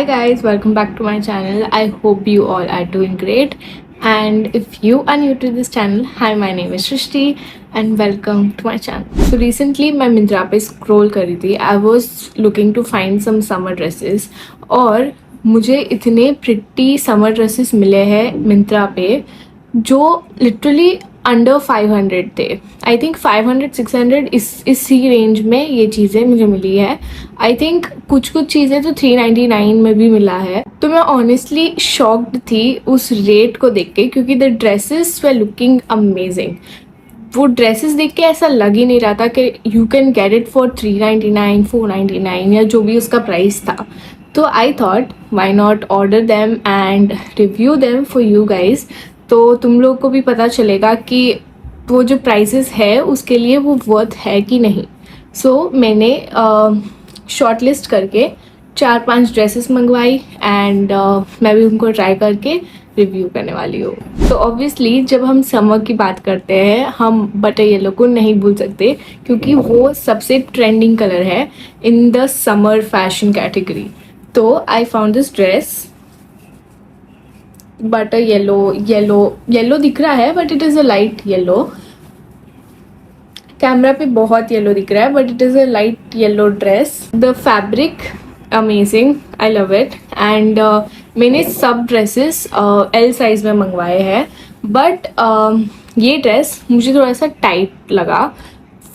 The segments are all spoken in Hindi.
Hi guys, welcome back to my channel. I hope you all are doing great. And if you are new to this channel, hi, my name is Shrishti and welcome to my channel. So recently मैं मिंत्रा पे scroll कर रही थी. I was looking to find some summer dresses और मुझे इतने pretty summer dresses मिले हैं मिंत्रा पे जो लिटरली अंडर 500 थे. आई थिंक 500-600 इसी रेंज में ये चीज़ें मुझे मिली है. आई थिंक कुछ चीज़ें तो 399 में भी मिला है. तो मैं ऑनेस्टली शॉक्ड थी उस रेट को देख के, क्योंकि the dresses were looking amazing. वो ड्रेसेस देख के ऐसा लग ही नहीं रहा था कि you can get it for 399, 499 या जो भी उसका प्राइस था. तो I thought why not order them and review them for you guys. तो तुम लोग को भी पता चलेगा कि वो जो प्राइसेस है उसके लिए वो वर्थ है कि नहीं. सो मैंने शॉर्ट लिस्ट करके 4-5 ड्रेसेस मंगवाई एंड मैं भी उनको ट्राई करके रिव्यू करने वाली हूँ. तो ऑब्वियसली जब हम समर की बात करते हैं हम बटर येलो को नहीं भूल सकते, क्योंकि वो सबसे ट्रेंडिंग कलर है in the summer fashion category. तो I found this dress butter yellow दिख रहा है but it is a light yellow. Camera पे बहुत येलो दिख रहा है but it is a light yellow dress. The fabric amazing, I love it. And मैंने सब ड्रेसेस एल साइज़ में मंगवाए हैं बट ये ड्रेस मुझे थोड़ा सा टाइट लगा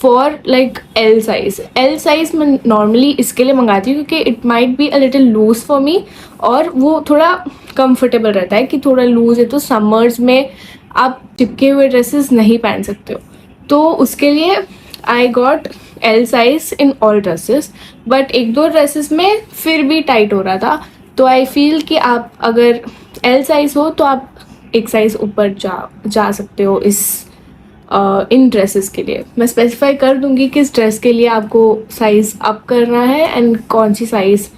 फॉर लाइक एल साइज़ मैं नॉर्मली इसके लिए मंगाती हूँ क्योंकि it might be a little loose for me और वो थोड़ा कंफर्टेबल रहता है कि थोड़ा लूज है तो समर्स में आप चिपके हुए ड्रेसेस नहीं पहन सकते हो. तो उसके लिए I got L size in all dresses but 1-2 dresses में फिर भी टाइट हो रहा था. तो आई फील कि आप अगर एल साइज़ हो तो आप एक साइज़ ऊपर जा सकते हो इन ड्रेसेस के लिए. मैं स्पेसिफाई कर दूंगी किस ड्रेस के लिए आपको साइज़ अप करना है एंड कौन सी साइज़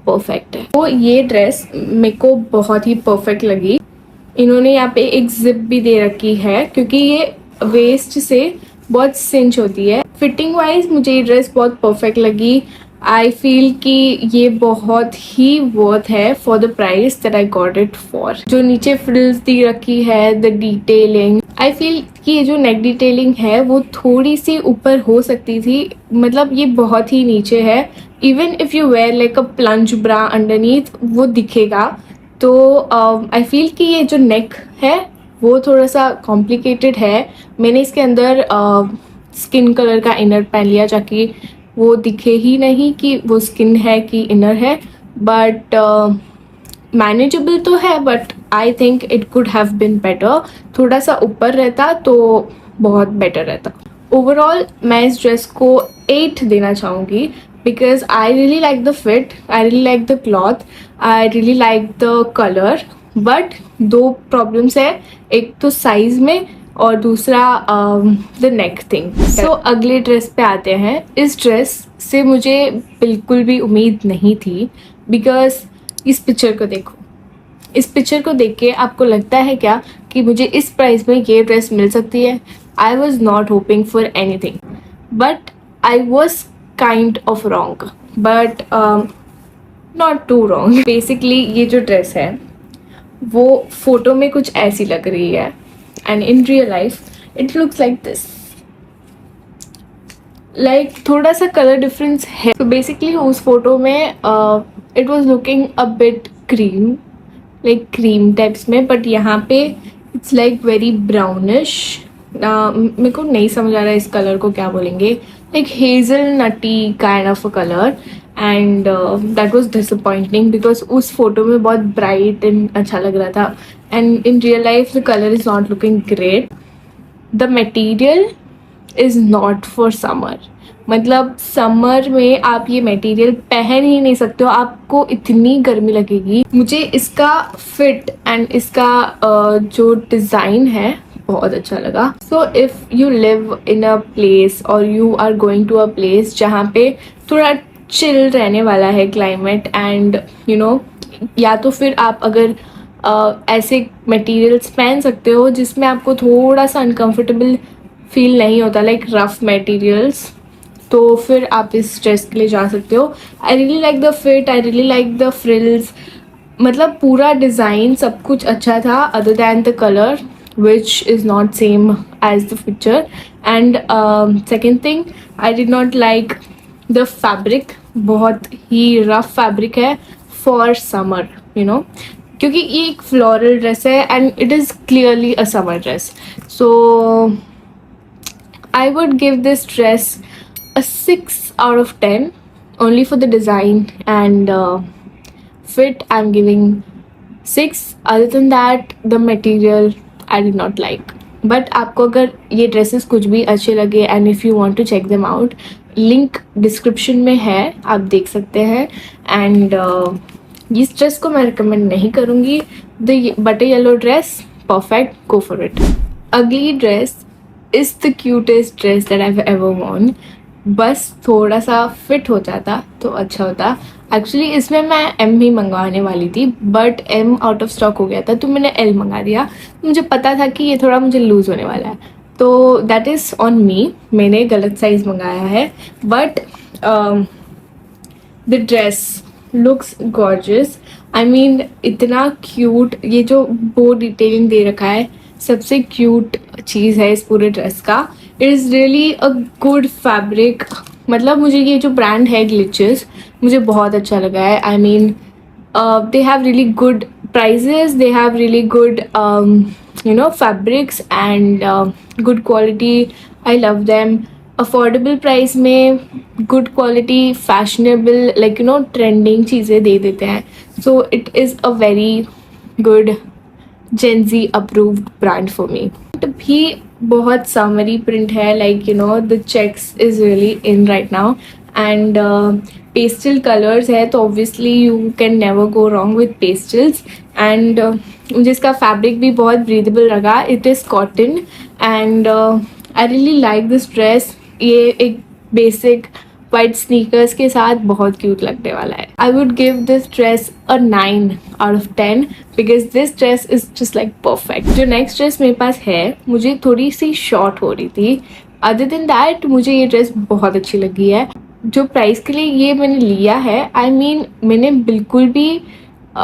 परफेक्ट है. तो ये ड्रेस मेरे को बहुत ही परफेक्ट लगी. इन्होंने यहाँ पे एक जिप भी दे रखी है क्योंकि ये वेस्ट से बहुत सिंच होती है. फिटिंग वाइज मुझे ये ड्रेस बहुत परफेक्ट लगी. आई फील कि ये बहुत ही वर्थ है for the price that I got it for. जो नीचे फ्रिल्स दी रखी है, द डिटेलिंग, आई फील कि ये जो नेक डिटेलिंग है वो थोड़ी सी ऊपर हो सकती थी. मतलब ये बहुत ही नीचे है. Even if you wear like a plunge bra underneath वो दिखेगा. तो आई फील कि ये जो नेक है वो थोड़ा सा कॉम्प्लिकेटेड है. मैंने इसके अंदर स्किन कलर का इनर पहन लिया ताकि वो दिखे ही नहीं कि वो स्किन है कि इनर है. बट मैनेजेबल तो है but I think it could have been better. थोड़ा सा ऊपर रहता तो बहुत बेटर रहता. ओवरऑल मैं इस ड्रेस को 8 देना चाहूँगी because I really like the fit, I really like the cloth, I really like the colour. But 2 problems है, एक तो साइज़ में और दूसरा द नेक थिंग. सो अगले ड्रेस पे आते हैं. इस ड्रेस से मुझे बिल्कुल भी उम्मीद नहीं थी बिकॉज इस पिक्चर को देखो. इस पिक्चर को देख के आपको लगता है क्या कि मुझे इस प्राइस में ये ड्रेस मिल सकती है? I was not hoping for anything but I was kind of wrong but not too wrong. Basically ये जो ड्रेस है वो फोटो में कुछ ऐसी लग रही है and in real life it looks like this. like थोड़ा सा कलर डिफरेंस है. तो बेसिकली उस फोटो में it was looking a bit cream, like cream types में, बट यहाँ पे it's like very brownish. मेरे को नहीं समझ आ रहा है इस कलर को क्या बोलेंगे. like hazelnutty kind of a color and that was disappointing because उस फोटो में बहुत ब्राइट एंड अच्छा लग रहा था and in real life the color is not looking great. the material is not for summer. मतलब समर में आप ये मटेरियल पहन ही नहीं सकते हो, आपको इतनी गर्मी लगेगी. मुझे इसका फिट एंड इसका जो डिज़ाइन है बहुत अच्छा लगा. So if you live in a place और you are going to a place जहाँ पे थोड़ा चिल रहने वाला है क्लाइमेट एंड यू नो, या तो फिर आप अगर ऐसे मटेरियल्स पहन सकते हो जिसमें आपको थोड़ा सा अनकंफर्टेबल फील नहीं होता, लाइक रफ मटेरियल्स, तो फिर आप इस ड्रेस के लिए जा सकते हो. आई really like the fit, I really like the frills. मतलब पूरा डिज़ाइन सब कुछ अच्छा था other than the colour which is not same as the picture. And second thing, I did not like the fabric. बहुत ही rough fabric है for summer, you know, क्योंकि ये एक floral dress है and it is clearly a summer dress. So I would give this dress a 6 out of 10 only for the design and fit. I'm giving 6. Other than that, the material I did not like. But आपको अगर ये ड्रेसेस कुछ भी अच्छे लगे and if you want to check them out, link description में है, आप देख सकते हैं. एंड इस ड्रेस को मैं रिकमेंड नहीं करूँगी. The butter yellow dress, perfect, go for it. अगली dress is the cutest dress that I have ever worn. बस थोड़ा सा फिट हो जाता तो अच्छा होता. एक्चुअली इसमें मैं एम ही मंगवाने वाली थी but am out of stock हो गया था तो मैंने एल मंगा दिया. मुझे पता था कि ये थोड़ा मुझे लूज़ होने वाला है, तो दैट इज़ ऑन मी. मैंने गलत साइज़ मंगाया है. But the dress looks gorgeous. I mean इतना क्यूट. ये जो बो डिटेलिंग दे रखा है, सबसे क्यूट चीज़ है इस पूरे ड्रेस का. It is really a good fabric. मतलब मुझे ये जो ब्रांड है ग्लिचेस, मुझे बहुत अच्छा लगा है. I mean they have really good prices, they have really good you know fabrics and good quality. I love them. Affordable price में good quality, fashionable, like you know trending चीज़ें दे देते हैं. So it is a very good Gen Z approved brand for me. भी बहुत समरी प्रिंट है, like you know the checks is really in right now and pastel colours है तो obviously you can never go wrong with pastels. And मुझे इसका फैब्रिक भी बहुत ब्रीदेबल लगा. It is cotton and I really like this dress. ये एक बेसिक वाइट स्नीकर्स के साथ बहुत क्यूट लगने वाला है. I would give this dress a 9 out of 10 because this dress is just like perfect. जो नेक्स्ट ड्रेस मेरे पास है, मुझे थोड़ी सी शॉर्ट हो रही थी. अदर देन दैट मुझे ये ड्रेस बहुत अच्छी लगी है. जो प्राइस के लिए ये मैंने लिया है, आई मीन मैंने बिल्कुल भी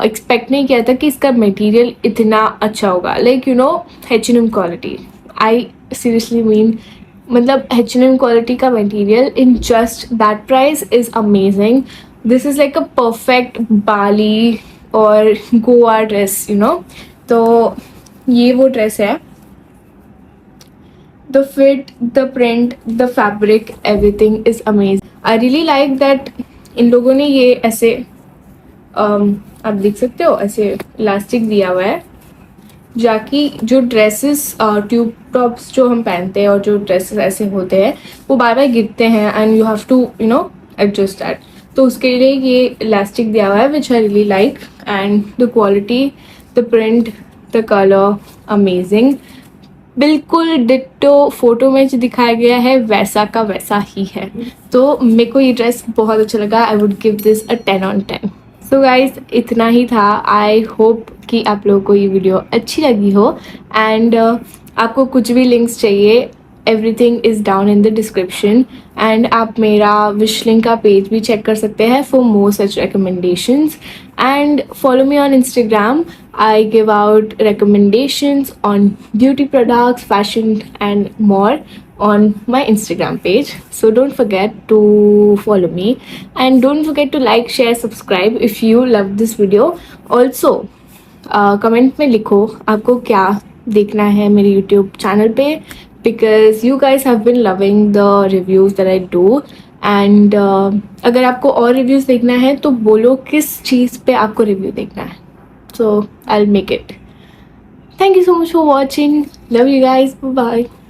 एक्सपेक्ट नहीं किया था कि इसका मटेरियल इतना अच्छा होगा. Like you know H&M quality. I seriously mean मतलब H&M क्वालिटी का material in just that price is amazing. This is like a perfect Bali और गोवा ड्रेस, यू नो. तो ये वो ड्रेस है. The fit, the print, the fabric, everything is amazing. I really like that in लोगों ने ये ऐसे आप देख सकते हो ऐसे इलास्टिक दिया हुआ है, जाकि जो ड्रेसेस ट्यूब टॉप्स जो हम पहनते हैं और जो ड्रेसेस ऐसे होते हैं वो बार बार गिरते हैं and you have to you know adjust that. तो उसके लिए ये इलास्टिक दिया हुआ है which I really like. And the quality, the print, the colour, amazing. बिल्कुल डिट्टो फोटो में जो दिखाया गया है वैसा का वैसा ही है. तो मेरे को ये ड्रेस बहुत अच्छा लगा. I would give this a 10 on 10. So guys इतना ही था. आई होप कि आप लोगों को ये वीडियो अच्छी लगी हो. एंड आपको कुछ भी लिंक्स चाहिए, everything is down in the description. And आप मेरा विश लिंक का पेज भी चेक कर सकते हैं for more such recommendations. And follow me on Instagram. I give out recommendations on beauty products, fashion and more on my Instagram page. So don't forget to follow me and don't forget to like, share, subscribe if you love this video. Also comment में लिखो आपको क्या देखना है मेरे YouTube चैनल पे, because you guys have been loving the reviews that I do. And अगर आपको और रिव्यूज़ देखना है तो बोलो किस चीज़ पे आपको रिव्यू देखना है. So I'll make it. Thank you so much for watching. Love you guys. Bye bye.